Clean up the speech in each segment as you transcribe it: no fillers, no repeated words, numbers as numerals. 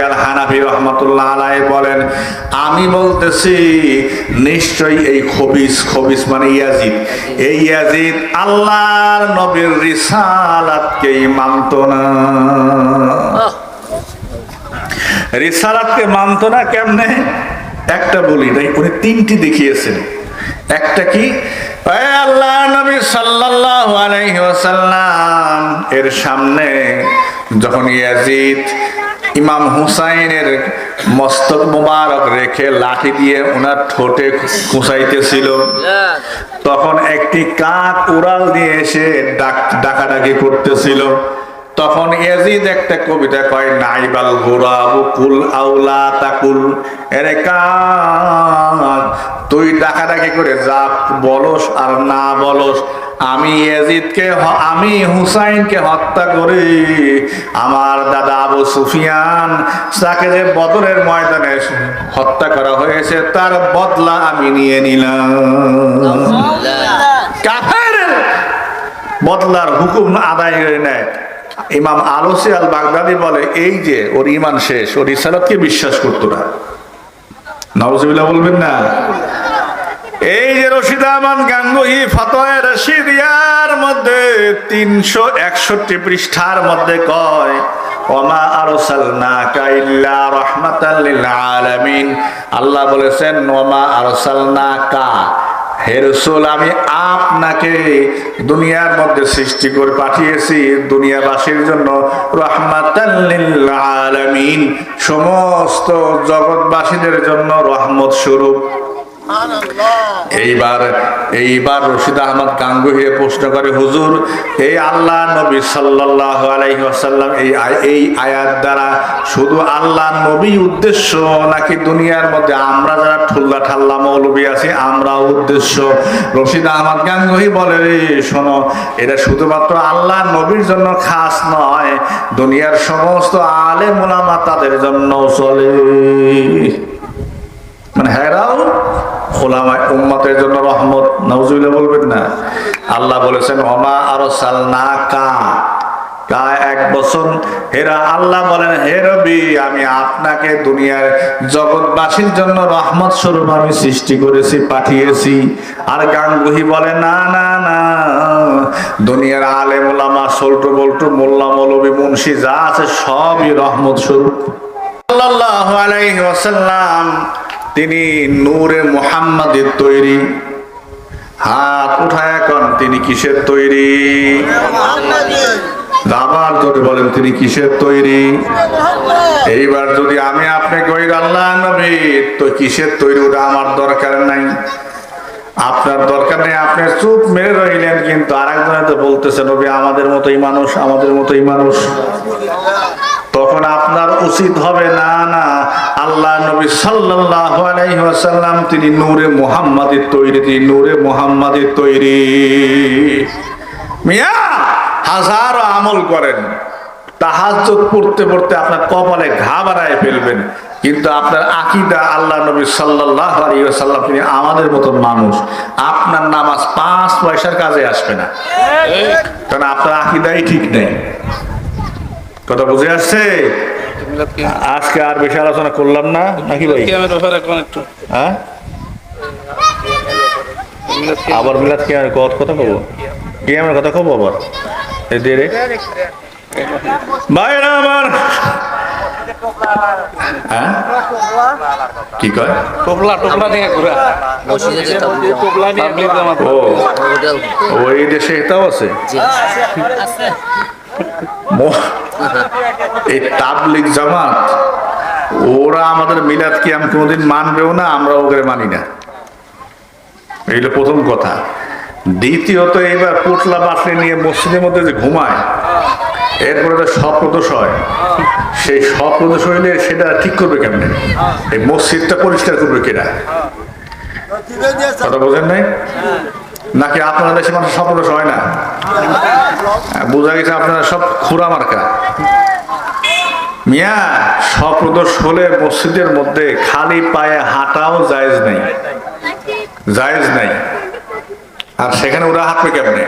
আল হানাফি রাহমাতুল্লাহ আলাইহি বলেন, আমি বলতেছি নিশ্চয়ই এই খবিস মানে ইয়াজিদ, এই ইয়াজিদ আল্লাহর নবীর রিসালাতকেই মানত না। রিসালাতকে মানত না কেমনে? একটা বলি নাই, উনি তিনটি দেখিয়েছেন। একটা কি, আল্লাহ নবী সাল্লাল্লাহু আলাইহি ওয়াসাল্লাম এর সামনে যখন ইয়াজিদ ইমাম হুসাইনের মস্তক মুবারক রেখে লাঠি দিয়ে ওনার ঠোঁটে খুঁচাইতেছিল, তখন একটি কাক উড়াল দিয়ে এসে ডাকাডাকি করতেছিল। তখন ইয়াজিদ একটা কবিতা কয়, নাইবাল গুরাবু কুল আউলা তাকুল, এরে কাক তুই ডাকাডাকি করে যা বলস আর না বলস, আমি ইয়াজিদকে আমি হুসাইনকে হত্যা করি, আমার দাদা আবু সুফিয়ান তাকে যে বদরের ময়দানে হত্যা করা হয়েছে তার বদলা আমি নিয়ে নিলাম। কাফের বদলার হুকুম আদায় করে নেয়। ইমাম আলুসি আল বাগদাদি বলে, এই যে ওর ঈমান শেষ, ওর রিসালাতকে বিশ্বাস করতো না। নাউজুবিল্লাহ বলবেন না? এই যে রশিদ আহমদ গাঙ্গুহি ফতোয়া রশিদিয়ার মধ্যে 361 পৃষ্ঠার মধ্যে কয়, ওমা আরসালনাকা ইল্লা রাহমাতাল লিল আলামিন, আল্লাহ বলেছেন ওমা আরসালনাকা, হে রাসূল আমি আপনাকে দুনিয়ার মধ্যে সৃষ্টি করে পাঠিয়েছি দুনিয়াবাসীর জন্য রাহমাতাল লিল আলামিন, সমস্ত জগৎবাসীদের জন্য রহমত স্বরূপ। এইবার রশিদ আহমদ গাঙ্গুহি প্রশ্ন করে, হুজুর এই আল্লাহ নবী সাল্লাল্লাহু আলাইহি ওয়াসাল্লাম এই আয়াত দ্বারা শুধু আল্লাহ নবী উদ্দেশ্য নাকি দুনিয়ার মধ্যে আমরা যারা ঠুল্লা ঠাল্লা মৌলবী আছি আমরা উদ্দেশ্য? রশিদ আহমদ গাঙ্গুহি বলে, রে শোনো, এটা শুধুমাত্র আল্লাহ নবীর জন্য খাস নয়, দুনিয়ার সমস্ত আলেম উলামা তাদের জন্য চলে, মানে হেরাও ওলামায়ে উম্মতের জন্য রহমত। নাউজুবিল্লাহ বলবেন না? আল্লাহ বলেছেন ওমা আরসালনাকা, এক বছর হেরা আল্লাহ বলেন, হে নবী আমি আপনাকে দুনিয়ার জগৎবাসীর জন্য রহমত স্বরূপ আমি সৃষ্টি করেছি, পাঠিয়েছি। আর গাঙ্গুহি বলে, না না না, দুনিয়ার আলেম ওলামা সল্টু বল্টু মোল্লা মৌলবী মুন্সি যা আছে সবই রহমত স্বরূপ। সাল্লাল্লাহু আলাইহি ওয়াসাল্লাম তিনি নূরে মুহাম্মাদের তৈরি। হাত উঠায় এখন তিনি কিসের তৈরি? আবার যদি বলেন তিনি কিসের তৈরি? এইবার যদি আমি আপনাকে কই আল্লাহ নবী তো কিসের তৈরি, ওটা আমার দরকার নাই, আপনার দরকার নেই, আপনি চুপ মেরে রইলেন, কিন্তু আরেকজনে তো বলতেছে নবী আমাদের মতোই মানুষ, আমাদের মতোই মানুষ। তখন আপনার উচিত হবে, না না, আল্লাহ নবী সাল্লাল্লাহু আলাইহি ওয়াসাল্লাম তিনি নূরে মুহাম্মাদের তৈরি, তিনি নূরে মুহাম্মাদের তৈরি। মিয়া হাজারো আমল করেন, তাহাজ্জুদ পড়তে পড়তে আপনার কপালে ঘা বাড়ায় ফেলবেন, কিন্তু আপনার আকীদা আল্লাহ নবী সাল্লাল্লাহু আলাইহি ওয়াসাল্লাম তিনি আমাদের মতন মানুষ, আপনার নামাজ 5 পয়সার কাজে আসবে না, কারণ আপনার আকীদাই ঠিক নেই। কথা বুঝে আসছে? আজকে আর বেশি আলোচনা করলাম না নাকি ভাই? হ্যাঁ, আবার মিলাদ কি আর কথা কব, কি আমার কথা কব আবার ভাইরা আমার? হ্যাঁ কি কয়? ওই দেশে এটাও আছে। এই তাবলিগ জামাত ওরা আমাদের মিলাদ কি আমি কোনোদিন মানবেও না, আমরা ওকে মানি না, এই হলো প্রথম কথা। দ্বিতীয়ত এইবার পুতলা বাসলে নিয়ে মসজিদের মধ্যে যে ঘুমায়, এরপরে তো স্বপ্রদোষ হয়, সেই স্বপ্রদোষ হইলে সেটা ঠিক করবে কেমনে? এই মসজিদটা পরিষ্কার করবে কেনা? কথা বোঝেন নাই নাকি? আপনারা দেশে মানুষ স্বপ্রদোষ হয় না? বোঝা গেছে আপনারা সব খুরা মার্কা। মিয়া স্বপ্রদোষ হলে মসজিদের মধ্যে খালি পায়ে হাঁটাও জায়েজ নেই, জায়েজ নাই। আর সেখানে ওরা হাঁটবে কেমনে?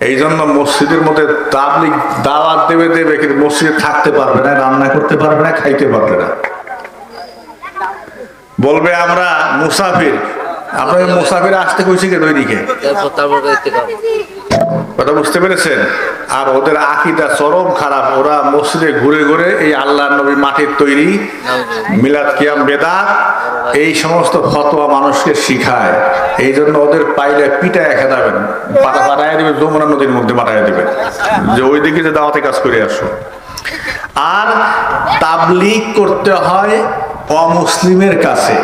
এই জন্য মসজিদের মধ্যে তাবলিগ দাওয়াত দেবে কিন্তু মসজিদে থাকতে পারবে না, রান্না করতে পারবে না, খাইতে পারবে না। বলবে আমরা মুসাফির। আপনাকে মুসাফির আসতে কইছি কে ওইদিকে, কথা বুঝতে পেরেছেন? আর ওদের আকীদা চরম খারাপ। ওরা মসজিদে ঘুরে ঘুরে এই আল্লাহর নবী মাটির তৈরি, মিলাদ কিয়াম বেদাত, এই সমস্ত ফতোয়া মানুষকে শিখায়। এই জন্য ওদের পাইলে পিটায় খেদাবেন, পাঠায় দিবেন, যমুনা নদীর মধ্যে পাঠায় দিবেন যে ওইদিকে যে দাওয়াতে কাজ করে আসো। আর তাবলীগ করতে হয় অমুসলিমের কাছে,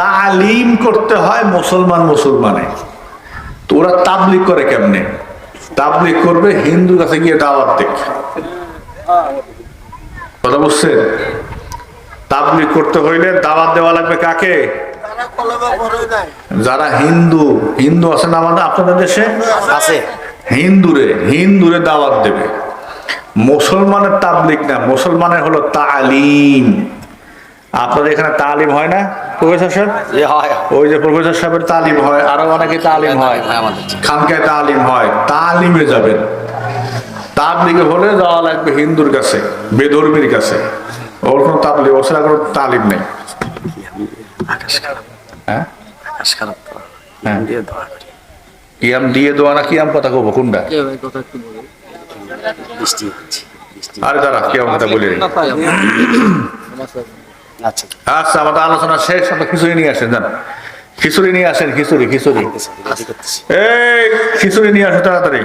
তালিম করতে হয় মুসলমানে। তো ওরা তাবলীগ করে কেমনে? তাবলীগ করবে হিন্দুর কাছে গিয়ে দাওয়াত দেখ, কথা বুঝছেন? তাবলীগ করতে হইলে দাওয়াত দেওয়া লাগবে কাকে? যারা হিন্দু আছে না আমাদের, আপনাদের দেশে আছে, হিন্দুরে দাওয়াত দেবে। মুসলমানের তাবলীগ না, মুসলমানের হলো তালিম। আপনাদের এখানে তালিম হয় না প্রফেসর সাহেব? ওই যে প্রফেসর সাহেবের তালিম হয়, আরো অনেকে তালিম হয়, খানকায় তালিম হয়। তালিমে যাবেন। তাবলীগে হলে যাওয়া লাগবে হিন্দুর কাছে, বেধর্মীর কাছে। ওর কোনো তাবলীগ, ওর ছাড়া কোনো তালিম নেই। হ্যাঁ, কিয়াম দিয়ে দোয়া না কিয়াম কথা কব কোনটা? আরে দাঁড়া, কিয়াম কথা বলি। আচ্ছা, আমাদের আলোচনা শেষ। আমরা খিচুড়ি নিয়ে আসেন, জান, খিচুড়ি নিয়ে আসেন, খিচুড়ি এই খিচুড়ি নিয়ে আসো তাড়াতাড়ি।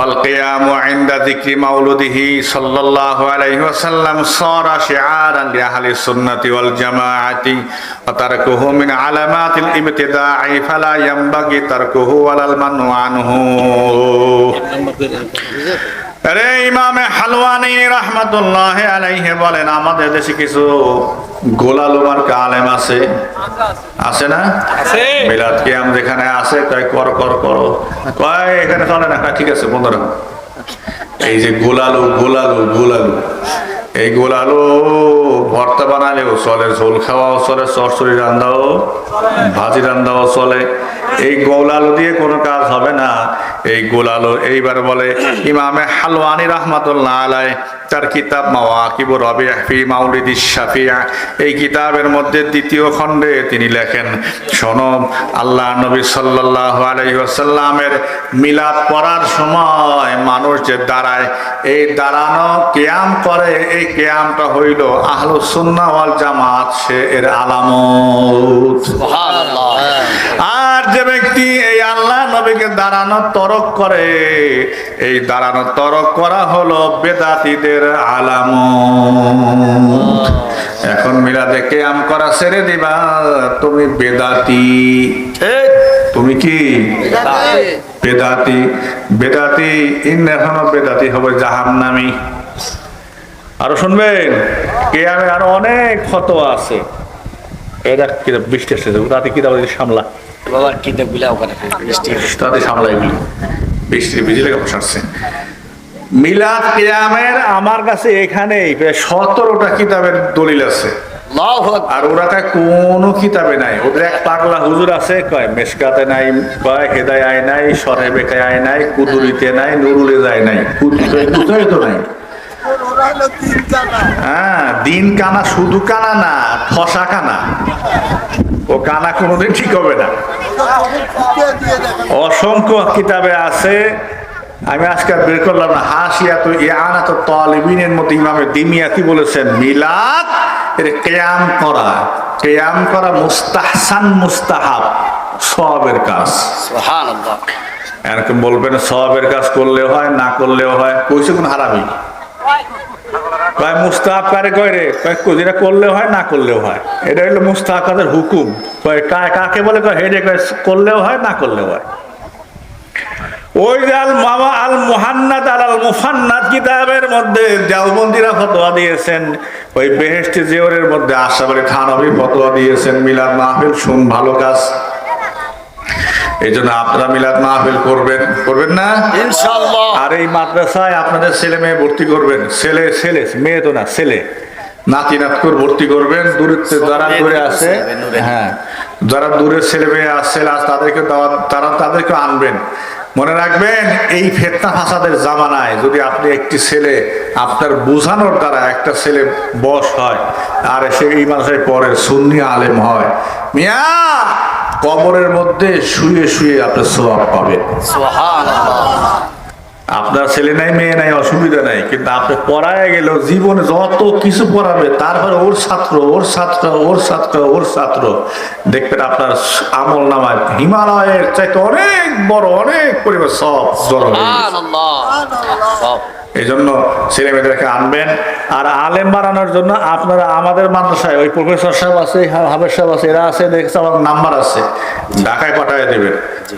القيام عند ذكر مولده صلى الله عليه وسلم صار شعارا لأهل السنة والجماعة وتركه من علامات الابتداع فلا ينبغي تركه ولا المنع عنه। আরে ইমামে হালওয়ানি রাহমাতুল্লাহ আলাইহি বলেন, আমাদের দেশে কিছু গোলালুমার আলেম আছে না? মিলাদ কিয়াম যেখানে আছে তাই করো, কয় এখানে চলে না, ঠিক আছে বন্ধুরা। এই যে গোলালু এই গোলালু ভর্তা বানালেও চলে, ঝোল খাওয়াও চলে, চরচড়ি রান্দাও, ভাজি রান্দাও চলে। এই গোলালু দিয়ে কোনো কাজ হবে না। এই গোলালু এইবার বলে ইমামে হালওয়ানি রাহমাতুল্লাহ আলাইহি তার কিতাব মাওয়াকিবুর রাবিহ ফি মাউলিদিশ শাফিঈ, এই কিতাবের মধ্যে দ্বিতীয় খণ্ডে তিনি লেখেন, শোনো, আল্লাহ নবী সাল্লাল্লাহু আলাইহি ওয়াসাল্লামের মিলাদ পড়ার সময় মানুষ যে দাঁড়ায়, এই দাঁড়ানো কিয়াম করে, এই কিয়ামটা হইল আহলুস সুন্নাহ ওয়াল জামাত, সে এর আলামত। সুবহানাল্লাহ। আর যে ব্যক্তি এই আল্লাহ নবীকে দাঁড়ানো তরক করে, এই দাঁড়ানো তরক করা হলো বেদাতীদের আলামত। এখন মিলাদে কিয়াম করা ছেড়ে দিবা, তুমি বেদাতি। তুমি কি বেদাতি? এখনো বেদাতি হবে জাহান্নামী। আরো শুনবেন, কিয়ামে আরো অনেক ফতোয়া আছে। এটা কিতাব বৃষ্টি আসছে, রাতে কিতাব সামলা বাবার কিতাব গুলা ওখানে তাতে সামলাই বৃষ্টি ভিজলে বসাচ্ছে। মিলাদ কিয়ামের আমার কাছে এখানেই প্রায় 17টা কিতাবের দলিল আছে। আর ওরা কোনো কিতাবে নাই। ওদের এক পাগলা হুজুর আছে, কয় মেশকাতে নাই, কয় হেদায়ায় নাই, সরহে বেকায় নাই, কুদুরিতে নাই, নুরুলে যায় নাই, কোথায় তো নাই। হ্যাঁ, দিন কানা, শুধু কানা না, ঠসা কানা। ও কানা কোনোদিন ঠিক হবে না। অসংখ্য কিতাবে আছে, আমি আজকে বের করলাম না। হাসিয়াতু ইয়ানাতু তালিবিনের মধ্যে ইমামে দিমিয়াতি বলেছেন, মিলাদ এর কিয়াম করা মুস্তাহসান, মুস্তাহাব, সওয়াবের কাজ। সুবহানাল্লাহ। এরকম বলবেন সওয়াবের কাজ করলেও হয়, না করলেও হয়, কইছে কোন হারামি? কয় মুস্তাহাব কারে কয় রে? কয় যেটা করলেও হয়, না করলেও হয়। এটা হলো মুস্তাহাব কাজের হুকুম। কয় কাকে বলে? কয় হেডে, কয় করলেও হয়, না করলেও হয়। ওই যে আল মুহান্নাদ আল মুফান্নাদ কিতাবের মধ্যে দেওবন্দিরা ফতোয়া দিয়েছেন। ওই বেহেশতে জিওরের মধ্যে আশরাফ আলী থানভী ফতোয়া দিয়েছেন, মিলাদ মাহফিল ভালো কাজ। এই জন্য আপনারা মিলাদ মাহফিল করবেন না ইনশাআল্লাহ। আর এই মাদ্রাসায় আপনাদের ছেলে মেয়ে ভর্তি করবেন। ছেলে মেয়ে তো না, ছেলে। নাতি নাতকুর ভর্তি করবেন, দূরত্বে যারা দূরে আছে, হ্যাঁ যারা দূরে ছেলে মেয়ে আসছে তাদেরকে তাদেরকে আনবেন। মনে রাখবেন এই ফিতনা ফাসাদের জামানায় যদি আপনি একটি ছেলে আপনার বোঝানোর দ্বারা একটা ছেলে বশ হয় আর সে এই মাসে পরে সুন্নি আলেম হয়, মিয়া কবরের মধ্যে শুয়ে শুয়ে আপনি সওয়াব পাবেন। সুবহানাল্লাহ। আপনার ছেলে নাই মেয়ে নাই অসুবিধা নাই, কিন্তু আপনি পড়ায় গেল জীবনে যত কিছু পড়াবে তারপরে ওর ছাত্র ওর ছাত্র ওর ছাত্র ওর ছাত্র দেখবেন আপনার আমল নামায় হিমালয়ের চাইতে অনেক বড় অনেক পরিমাণ সব জড়ো হয়ে গেছে। এই জন্য ছেলে মেয়েদেরকে আনবেন। আর আলেম বানানোর জন্য আপনারা আমাদের মাদ্রাসায় ওই প্রফেসর সাহেব আছে, হাফেজ সাহেব আছে, এরা আছে, দেখছে আমার নাম্বার আছে, ঢাকায় পাঠিয়ে দেবেন।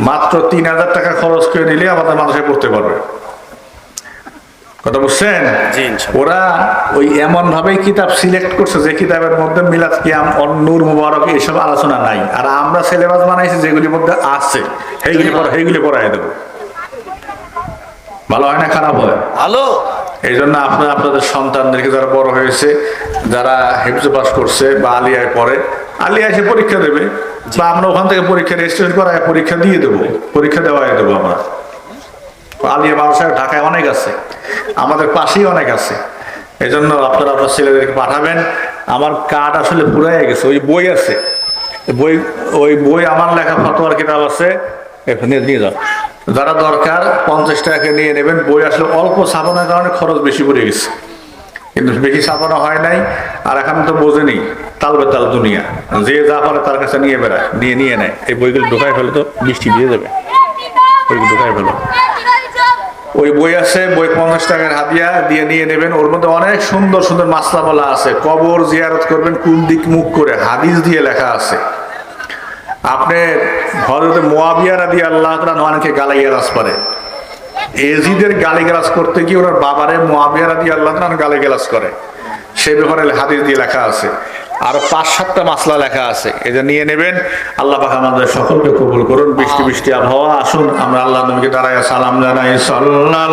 মাত্র 3000 টাকা খরচ করে নিলে আমাদের মাদ্রাসায় পড়তে পারবে। কথা বুঝছেন? ওরা ওই এমন ভাবেই কিতাব সিলেক্ট করছে যে কিতাবের মধ্যে মিলাদ কিয়াম নূর মুবারক এসব আলোচনা নাই, আর আমরা সিলেবাস বানাইছি যেগুলির মধ্যে আছে সেইগুলি পড়াই দেবো। ভালো হয় না খারাপ হয়? ভালো। এই জন্য আপনারা আপনাদের সন্তানদেরকে যারা বড় হয়েছে, যারা হেফজে পাস করছে বা আলিয়ায় পড়ে, আলিয়া এসে পরীক্ষা দেবে বা আমরা ওখান থেকে পরীক্ষা রেজিস্ট্রেশন করায় পরীক্ষা দিয়ে দেবো, পরীক্ষা দেওয়াই দেবো। আমরা আলিয়া মাদ্রাসা ঢাকায় অনেক আছে, আমাদের পাশেই অনেক আছে। এই জন্য আপনারা আপনার ছেলেদেরকে পাঠাবেন। আমার কার্ড আসলে পুরাই গেছে, ওই বই আছে, ওই বই আমার লেখা ফতোয়ার কিতাব আছে, এখানে নিয়ে যাও। যারা দরকার 50 টাকা নিয়ে নেবেন। বই আসলে অল্প ছাপানোর কারণে খরচ বেশি পড়ে গেছে, কিন্তু বেশি ছাপানো হয় নাই। আর এখন তো বোঝেনি তাল বেতাল দুনিয়া, যে যা পারে তার কাছে নিয়ে বেড়ায়, নিয়ে নেয়। এই বইগুলো ঢুকাই ফেলে তো বৃষ্টি ভিজে যাবে, বইগুলো ঢুকাই ফেলো। ওই বই আছে, বই 50 টাকার হাদিয়া দিয়ে নিয়ে নেবেন। ওর মধ্যে অনেক সুন্দর সুন্দর মাসলা বলা আছে, কবর জিয়ারত করবেন কোন দিক মুখ করে, হাদিস দিয়ে লেখা আছে। আপনি হযরত মুয়াবিয়া রাদিয়াল্লাহু তাআলা অনেকে গালিগালাজ করে, এজিদের গালিগালাজ করতে গিয়ে ওনার বাবারে মুয়াবিয়া রাদিয়াল্লাহু তাআলা গালিগালাজ করে, সে ব্যাপারে হাদিস দিয়ে লেখা আছে। আর 5-7টা মাসলা লেখা আছে, এটা নিয়ে নেবেন। আল্লাহ পাক আমাদের সকলকে কবুল করুন। বৃষ্টি বৃষ্টি আবহাওয়া, আসুন আমরা আল্লাহ নবীকে দাঁড়ায় সালাম জানাই, সাল্লাল্লাহু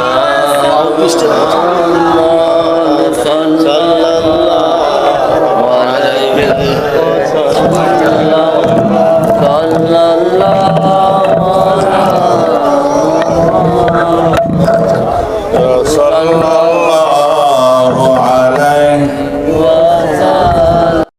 আলাইহি ওয়াসাল্লাম।